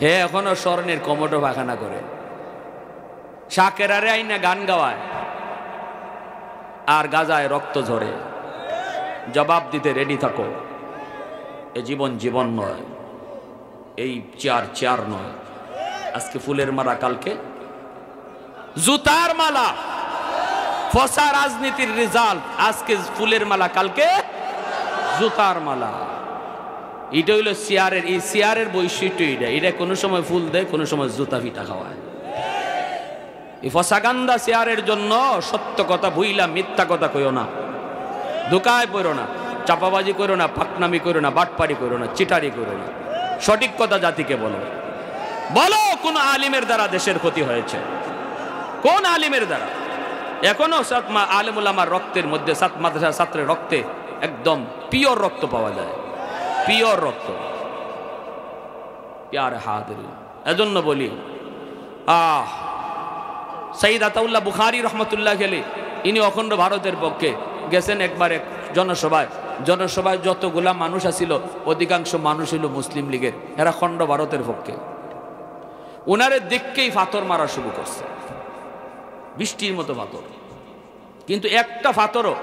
হে এখনো স্বর্ণের কমোটো পাখানা করে, শাকেরারে আইনা গান গাওয়ায়, আর গাজায় রক্ত ঝরে। জবাব দিতে রেডি থাকো। এ জীবন জীবন নয়, এই চেয়ার চেয়ার নয়। আজকে ফুলের মালা, কালকে জুতার মালা। ফসা রাজনীতির রেজাল্ট, আজকে ফুলের মালা, কালকে জুতার মালা। এটা হইল চেয়ারের, এই চেয়ারের বৈশিষ্ট্য এটা। এটা কোনো সময় ফুল দেয়, কোনো সময় জুতা পিঠা খাওয়ায়। এই ফসাগান্দা চেয়ারের জন্য সত্য কথা ভুইলা মিথ্যা কথা কইও না, ধোকায় পড়ো না, চাপাবাজি করো না, ফাকনামি করো না, বাটপারি করো না, চিটারি করো না। সঠিক কথা জাতিকে বলো। বলো কোন আলিমের দ্বারা দেশের ক্ষতি হয়েছে? কোন আলিমের দ্বারা? এখনো আলেম উলামার রক্তের মধ্যে, সাত মাদ্রাসা ছাত্রের রক্তে একদম পিওর রক্ত পাওয়া যায়, পিওর রক্ত। প্যারে হাদিরিন, এজন্য বলি সঈদ আতাউল্লাহ বুখারী রহমতুল্লাহ আলাইহি, ইনি অখণ্ড ভারতের পক্ষে গেছেন একবার এক জনসভায়। জনসভায় যতগুলা মানুষ আছিল অধিকাংশ মানুষ হইল মুসলিম লীগের, এরা খণ্ড ভারতের পক্ষে। ওনারে দেখকেই ফাতর মারা শুরু করছে, বৃষ্টির মতো ফাতর। কিন্তু একটা ফাতরও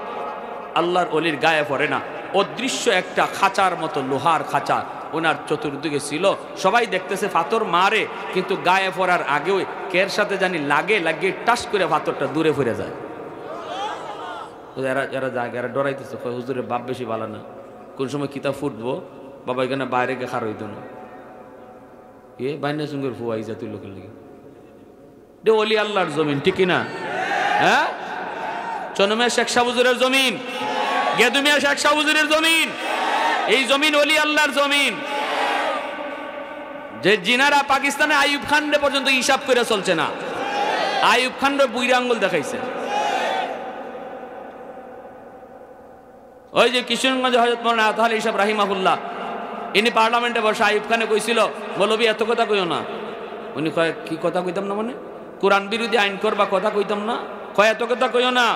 আল্লাহর ওলির গায়ে পড়ে না। অদৃশ্য একটা খাঁচার মতো, লোহার খাঁচা ওনার চতুর্দিকে ছিল। সবাই দেখতেছে ফাতর মারে, কিন্তু গায়ে পড়ার আগেও কের সাথে জানি লাগে টাস করে ফাতরটা দূরে ফিরে যায়। এরা ডরাইতেছে, হুজুরের বাপ বেশি ভালো না, কোন সময় কিতাব ফুটবো, বাবা এখানে বাইরে গে খার হইতো না, এ বাইনা সঙ্গে ফুয়াই যা তুই লোকের লেগে। ওলি আল্লাহর জমিন, ঠিক না? হ্যাঁ, চনমিয়া শেখ শাহ হুজুরের জমিন, গেদুমিয়া শেখ শাহ হুজুরের জমিন, এই জমিন ওলি আল্লাহর জমিন। যে জিনারা পাকিস্তানে আইয়ুব খান পর্যন্ত হিসাব করে চলছে না, আইয়ুব খান বুইরা আঙ্গুল দেখাইছে। ওই যে কিশোরগঞ্জ হযরত মাওলানা আতা আলী সাহেব রাহিমাহুল্লাহ, ইনি পার্লামেন্টে বসে আইয়ুব খানে কইছিল, মৌলভী এত কথা কইও না। উনি কয় কি কথা কইতাম না, মানে কোরআন বিরোধী আইন করবা, কথা কইতাম না। কয় এত কথা কইও না,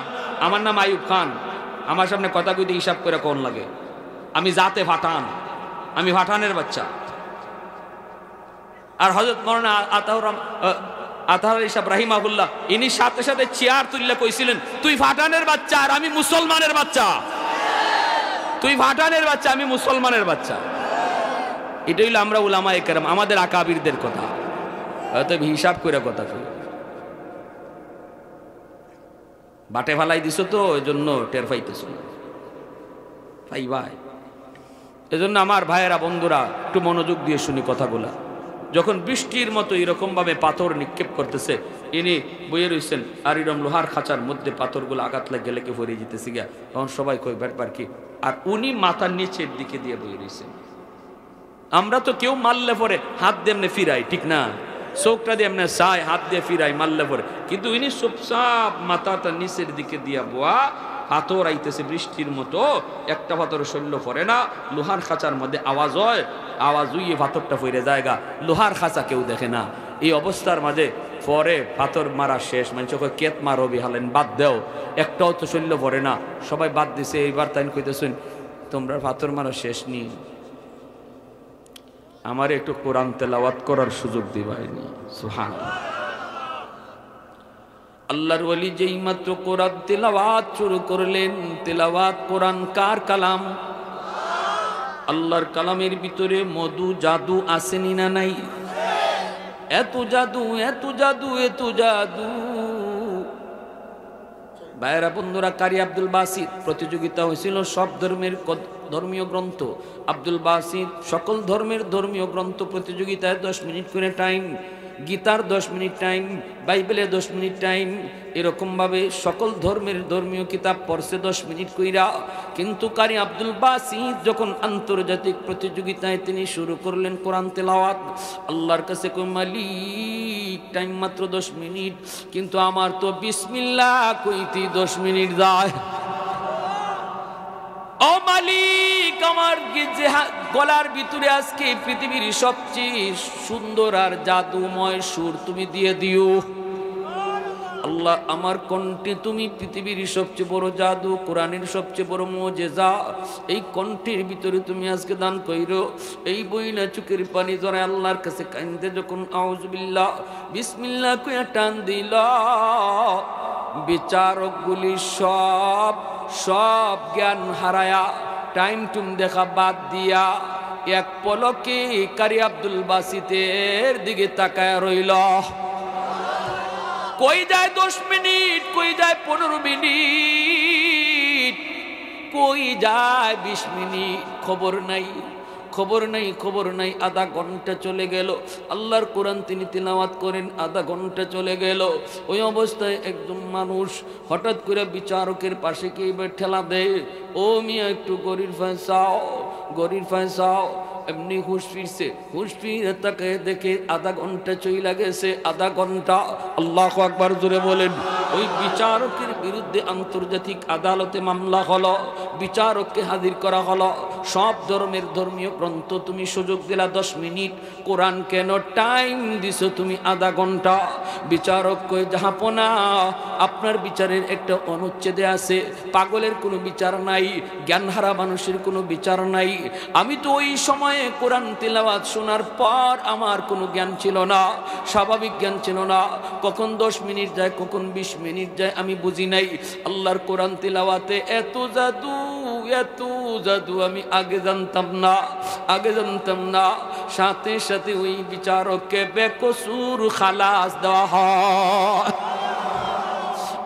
আমার নাম আইয়ুব খান, আমার সামনে কথা কইতে হিসাব করে কোন লাগে। আমি জাতে ফাটান, আমি ফাটানের বাচ্চা। আর হযরত মাওলানা আতা আলী সাহেব রাহিমাহুল্লাহ, ইনি সাথে সাথে চেয়ার তুললে কইছিলেন, তুই ফাটানের বাচ্চা আর আমি মুসলমানের বাচ্চা, তুই ফাটানের বাচ্চা আমি মুসলমানের বাচ্চা। এটা হইলো আমরা উলামায়ে কেরাম, আমাদের আকাবিরদের কথা। হয়তো হিসাব করে কথা কই, বাটে ফালাই দিছো তো, ওই জন্য টের পাইতেছ ভাই ভাই। এজন্য আমার ভাইয়েরা, বন্ধুরা, একটু মনোযোগ দিয়ে শুনি কথাগুলা। যখন বৃষ্টির মতো এরকম ভাবে পাথর নিক্ষেপ করতেছে, ইনি বইয়ে রয়েছেন, আর এরকম লোহার খাঁচার মধ্যে পাথরগুলো আঘাত লাগে লেগে ভরে যেতেছে গিয়া, তখন সবাই কই ব্যাপার কি, আর উনি মাথার নিচের দিকে দিয়ে বইয়ে রয়েছেন। আমরা তো কেউ মারলে পরে হাত দিয়ে এমনি ফিরাই, ঠিক না? চোখটা দিয়ে এমনি চাই, হাত দিয়ে ফিরাই মারলে পরে, কিন্তু ইনি চুপচাপ মাথাটা নিচের দিকে দিয়া বোয়া, পাথর আইতেছে বৃষ্টির মতো, একটা পাথর শৈল্য পড়ে না, লোহার খাঁচার মধ্যে আওয়াজ হয়, আওয়াজ উইয়ে পাথরটা ফিরে জায়গা, লোহার খাঁচা কেউ দেখে না। এই অবস্থার মাঝে পরে পাথর মারা শেষ, মানুষ কেত মারো বিহালেন, বাদ দেও, একটাও তো শৈল্য পড়ে না, সবাই বাদ দিছে। এইবার তাই কইতেছেন, তোমরা পাথর মারা শেষ নি, আমার একটু কোরআন তেলাওয়াত করার সুযোগ দিবাইনি। সুবহানাল্লাহ। আল্লাহর ওলি যেই মাত্র কোরআন তেলাওয়াত শুরু করলেন, তেলাওয়াত কোরআন কার কালাম? আল্লাহর কালামের ভিতরে মধু জাদু আসেনি না নাই? এত জাদু, এত জাদু, এত জাদু। ভাইরা বন্ধুরা, কারি আব্দুল বাসিত প্রতিযোগিতা হয়েছিল সব ধর্মীয় গ্রন্থ। আব্দুল বাসিত সকল ধর্মের ধর্মীয় গ্রন্থ প্রতিযোগিতায় 10 মিনিট করে টাইম, গীতার 10 মিনিট টাইম, বাইবেলে 10 মিনিট টাইম, এরকমভাবে সকল ধর্মের ধর্মীয় কিতাব পড়ছে 10 মিনিট কইরা। কিন্তু কারি আব্দুল বাসিত যখন আন্তর্জাতিক প্রতিযোগিতায় তিনি শুরু করলেন কোরআন তেলাওয়াত, আল্লাহর কাছে কই, মালিক টাইম মাত্র 10 মিনিট, কিন্তু আমার তো বিসমিল্লাহ কইতে 10 মিনিট যায়। ও মালিক, আমার গলার ভিতরে আজকে পৃথিবীর সবচেয়ে সুন্দর আর জাদুময় সুর তুমি দিয়ে দিও। আল্লাহ, আমার কণ্ঠে তুমি পৃথিবীর সবচেয়ে বড় জাদু, কোরআনের সবচেয়ে বড় মুজিজা, এই কণ্ঠের ভিতরে তুমি আজকে দান কইরো। এই বইনা চোখের পানি জড়ায় আল্লাহর কাছে কাইন্দে যখন আউযুবিল্লাহ বিসমিল্লাহ কইয়া টান দিল, বিচারকগুলি সব জ্ঞান হারায়া, টাইম টুম দেখা বাদ দিয়া এক পলকে কারি আব্দুল বাসিতের দিকে তাকায় রইল। কই যায় 10 মিনিট, কই যায় 15 মিনিট, কই যায় 20 মিনিট, খবর নাই, খবর নাই, খবর নাই। আধা ঘন্টা চলে গেল, আল্লাহর কোরআন তিনি তিলাওয়াত করেন, আধা ঘন্টা চলে গেল। ওই অবস্থায় একজন মানুষ হঠাৎ করে বিচারকের পাশে কে ঠেলা দেয়, ও মিয়া একটু গরির ফাঁসাও, গরির ফাঁসাও। এমনি হুশ ফিরছে, হুশ ফিরে তাকে দেখে আধা ঘন্টা চইলা গেছে, আধা ঘন্টা। আল্লাহু আকবার জোরে বলেন। ওই বিচারকের বিরুদ্ধে আন্তর্জাতিক আদালতে মামলা হলো, বিচারককে হাজির করা হলো। সব ধর্মের ধর্মীয় গ্রন্থ তুমি সুযোগ দিলা 10 মিনিট, কোরআন কেন টাইম দিছো তুমি আধা ঘন্টা? বিচারক কই, জাহাপনা, আপনার বিচারের একটা অনুচ্ছেদে আছে, পাগলের কোনো বিচার নাই, জ্ঞানহারা মানুষের কোনো বিচার নাই। আমি তো ওই সময়ে কোরআন তিলাওয়াত শোনার পর আমার কোনো জ্ঞান ছিল না, স্বাভাবিক জ্ঞান ছিল না। কখন 10 মিনিট যায়, কখন 20 মিনিট যায় আমি বুঝি নাই। আল্লাহর কোরআন তিলাওয়াতে এত জাদু, এত জাদু আমি আগে জানতাম না, আগে জানতাম না। সাথে সাথে ওই বিচারককে বেকসুর খালাস দেওয়া হয়।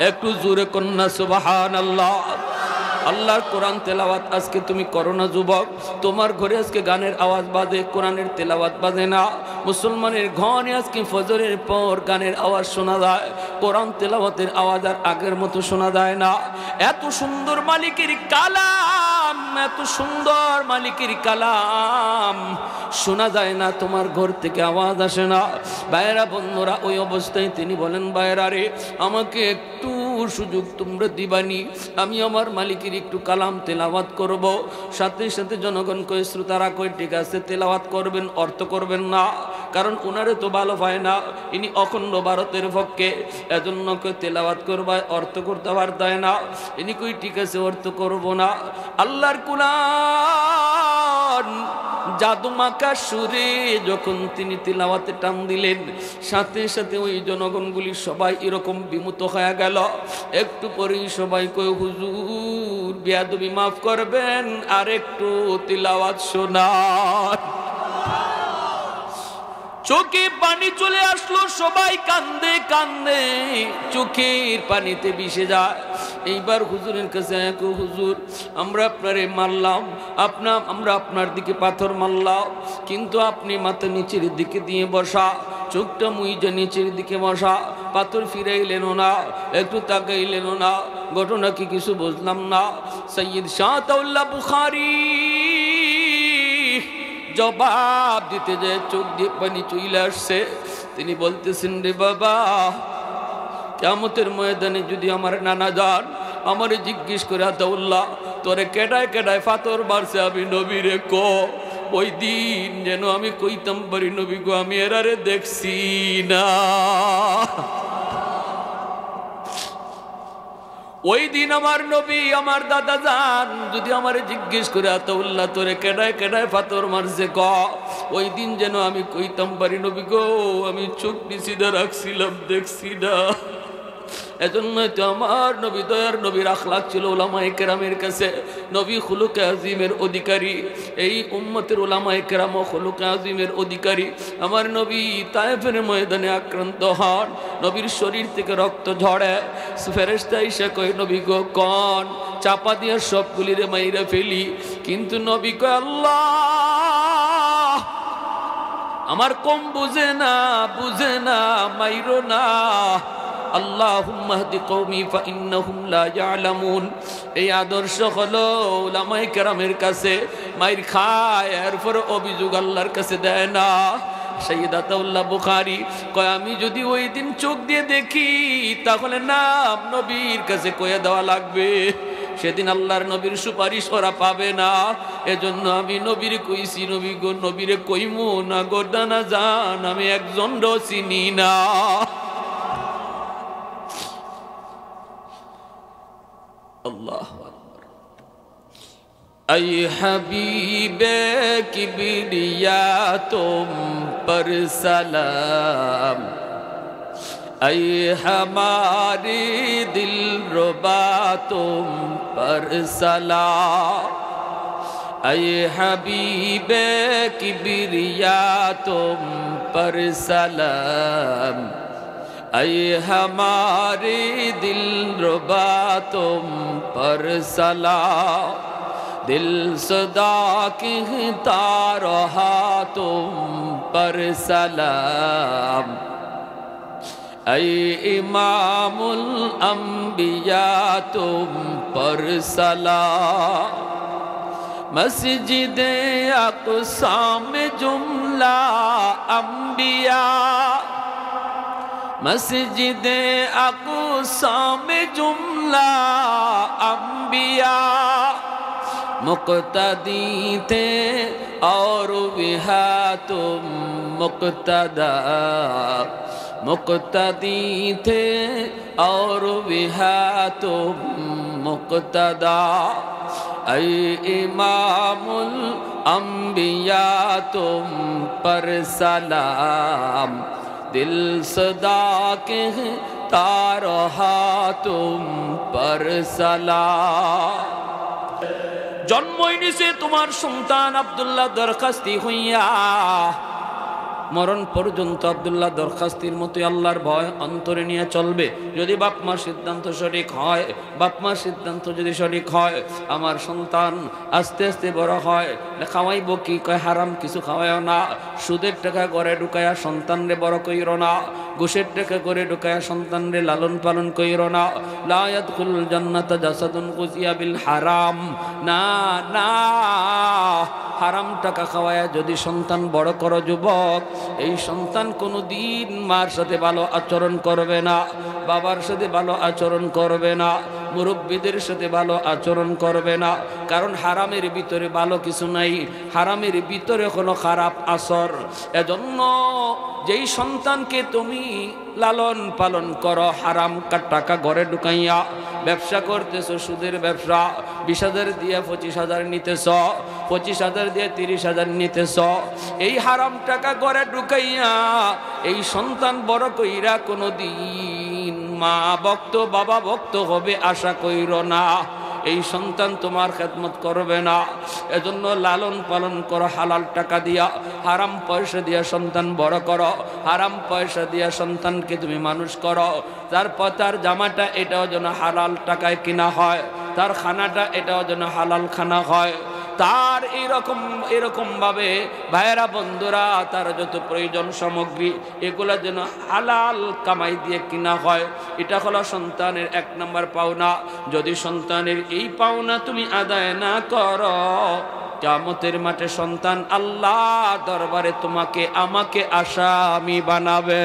একটু জোরে কন্যা সুবহানাল্লাহ। আল্লাহর কোরআন তেলাওয়াত আজকে তুমি করো না যুবক, তোমার ঘরে আজকে গানের আওয়াজ বাজে, কোরআনের তেলাওয়াত বাজে না। মুসলমানের ঘরে আজকে ফজরের পর গানের আওয়াজ শোনা যায়, কোরআন তেলাওয়াতের আওয়াজ আর আগের মতো শোনা যায় না। এত সুন্দর মালিকের কালাম, এত সুন্দর মালিকের কালাম শোনা যায় না, তোমার ঘর থেকে আওয়াজ আসে না। ভাইয়েরা বন্ধুরা, ওই অবস্থায় তিনি বলেন, ভাইয়েরা রে, আমাকে একটু সুযোগ তোমরা দিবানি, আমি আমার মালিকের একটু কালাম তেলাওয়াত করব। সাথে সাথে জনগণ কই, শ্রোতারা কই, ঠিক আছে তেলাওয়াত করবেন, অর্থ করবেন না, কারণ ওনারে তো ভালো পায় না, ইনি অখণ্ড ভারতের পক্ষে, এজন্য কই তেলাওয়াত করবায়, অর্থ করতে পারতায় না। ইনি কই, ঠিক আছে অর্থ করব না। আল্লাহর কুরআন জাদুমাকা সুরে যখন তিনি তিলাওয়াতে টান দিলেন, সাথে সাথে ওই জনগণগুলি সবাই এরকম বিমুখ হয়ে গেল। একটু পরেই সবাই কই, হুজুর বেয়াদবি মাফ করবেন, আর একটু তিলাওয়াত শোনান। চোখে পানি চলে আসলো, সবাই কান্দে কান্দে চোখের পানিতে ভিজে যায়। এইবার হুজুরের কাছে, হুজুর আমরা আপনারে মারলাম, আমরা আপনার দিকে পাথর মারলাম, কিন্তু আপনি মাথা নিচের দিকে দিয়ে বসা, চোখটা মুইজা নিচের দিকে বসা, পাথর ফিরাইলেন না, একটু তাকাইলেন না, ঘটনা কি কিছু বুঝলাম না। সৈয়দ শাহতাউল্লাহ বুখারী জবাব দিতে যায়, চোখ দিয়ে পানি চলে আসছে। তিনি বলতেছেন, রে বাবা, কিয়ামতের ময়দানে যদি আমার নানা যান, আমারে জিজ্ঞেস করে, আতাউল্লাহ তোরে কেডায় কেডায় পাথর মারছে, আমি নবীরে ক। ওই দিন যেন আমি কইতাম পারি, নবী গো আমি এরারে দেখছি না। ওই দিন আমার নবী, আমার দাদা যান যদি আমারে জিজ্ঞেস করে, আতাউল্লাহ তোরে কেডায় কেডায় পাথর মারছে ক, ওই দিন যেন আমি কইতাম পারি, নবী গো আমি চোখ নিচিদা রাখছিলাম, দেখছি না। এজন্যই তো আমার নবী দয়ার নবীর আখলাক ছিল উলামায়ে কেরামের কাছে। নবী খুলুকে আজিমের অধিকারী, এই উম্মতের উলামায়ে কেরাম খুলুকে আজিমের অধিকারী। আমার নবী তায়েফের ময়দানে আক্রান্ত হন, নবীর শরীর থেকে রক্ত ঝরে, ফেরেশতা এসে কয় নবী গো কোন চাপা দিয়ে সবগুলিরে মাইরা ফেলি। কিন্তু নবী কয় আল্লাহ আমার কম বুঝে না মাইরো না। আল্লাহুম্মা হদি কওমি ফাইন্নাহুম লা ইয়ালামুন। এই আদর্শ হলো উলামায়ে কেরামের কাছে মাইর খায়, এরপর অভিযোগ আল্লাহর কাছে দেয় না। সাইয়্যিদাতুল্লাহ বুখারী কয় আমি যদি ওই দিন চোখ দিয়ে দেখি তাহলে নাম নবীর কাছে কয়ে দেওয়া লাগবে, সেদিন আল্লাহর নবীর সুপারিশ ওরা পাবে না। এজন্য আমি নবীর কইছি নবী গো নবীরে কইমু না গো দানা জান আমি একজন চিনি না। আল্লাহু আকবার। ऐ हबीबे किबरिया तुम पर सलाम, ऐ हमारी दिलरुबा तुम पर सलाम, ऐ हबीबे किबरिया तुम पर सलाम, ऐ हमारी दिलरुबा तुम पर सलाम, दिल सदा कहता रहा तुम पर सलाम, ऐ इमामुल अंबिया तुम पर सलाम, मस्जिद अक़सा में जुमला अंबिया, मस्जिद अक़सा में जुमला अंबिया, मुक़्तदी थे और विहा तुम मुक़्तदा, मुक़्तदी थे और विहा तुम मुक़्तदा, ऐ इमामुल अंबिया तुम पर सलाम, दिल सदा कहता रहा तुम पर सलाम। জন্মই নিছে তোমার সন্তান আব্দুল্লাহ দরখাস্তি হইয়া, মরণ পর্যন্ত আব্দুল্লাহ দরখাস্তির মতো আল্লাহর ভয় অন্তরে নিয়ে চলবে। যদি বাপ মার সিদ্ধান্ত সঠিক হয়, বাপ মার সিদ্ধান্ত যদি সঠিক হয়, আমার সন্তান আস্তে আস্তে বড় হয়, খাওয়াইব কি কয় হারাম কিছু খাওয়াইও না, সুদের টাকা ঘরে ঢুকায়া সন্তানরে বড় কইরো না, ঘুষের টাকা করে ঢুকায়া সন্তানরে লালন পালন কইরো না। লা ইয়াদখুলুল জান্নাতা জাসাদুন গুযিয়া বিল হারাম, না না, হারাম টাকা খাওয়ায়া যদি সন্তান বড় করো যুবক, এই সন্তান কোনো দিন মার সাথে ভালো আচরণ করবে না, বাবার সাথে ভালো আচরণ করবে না, মুরব্বীদের সাথে ভালো আচরণ করবে না। কারণ হারামের ভিতরে ভালো কিছু নাই, হারামের ভিতরে কোনো খারাপ আসর। এজন্য যেই সন্তানকে তুমি লালন পালন করো, হারাম টাকা ঘরে ঢুকাইয়া ব্যবসা করতেছো, সুদের ব্যবসা, 20,000 দিয়ে 25,000 নিতেছ, 25,000 দিয়ে 30,000 নিতেছ, এই হারাম টাকা ঘরে ঢুকাইয়া এই সন্তান বড় কইরা কোনো দিন মা ভক্ত বাবা ভক্ত হবে আশা কইরো না। এই সন্তান তোমার খেদমত করবে না। এজন্য লালন পালন করো হালাল টাকা দিয়া, হারাম পয়সা দিয়া সন্তান বড় করো, হারাম পয়সা দিয়া সন্তানকে তুমি মানুষ করো। তারপর তার জামাটা এটাও যেন হালাল টাকায় কিনা হয়, তার খানাটা এটাও যেন হালাল খানা হয়, তার এরকম ভাবে ভাইয়েরা বন্ধুরা তার যত প্রয়োজন সামগ্রী এগুলা যেন হালাল কামাই দিয়ে কিনা হয়। এটা হলো সন্তানের 1 নম্বর পাওনা। যদি সন্তানের এই পাওনা তুমি আদায় না করো, কিয়ামতের মাঠে সন্তান আল্লাহ দরবারে তোমাকে আমাকে আসামি বানাবে।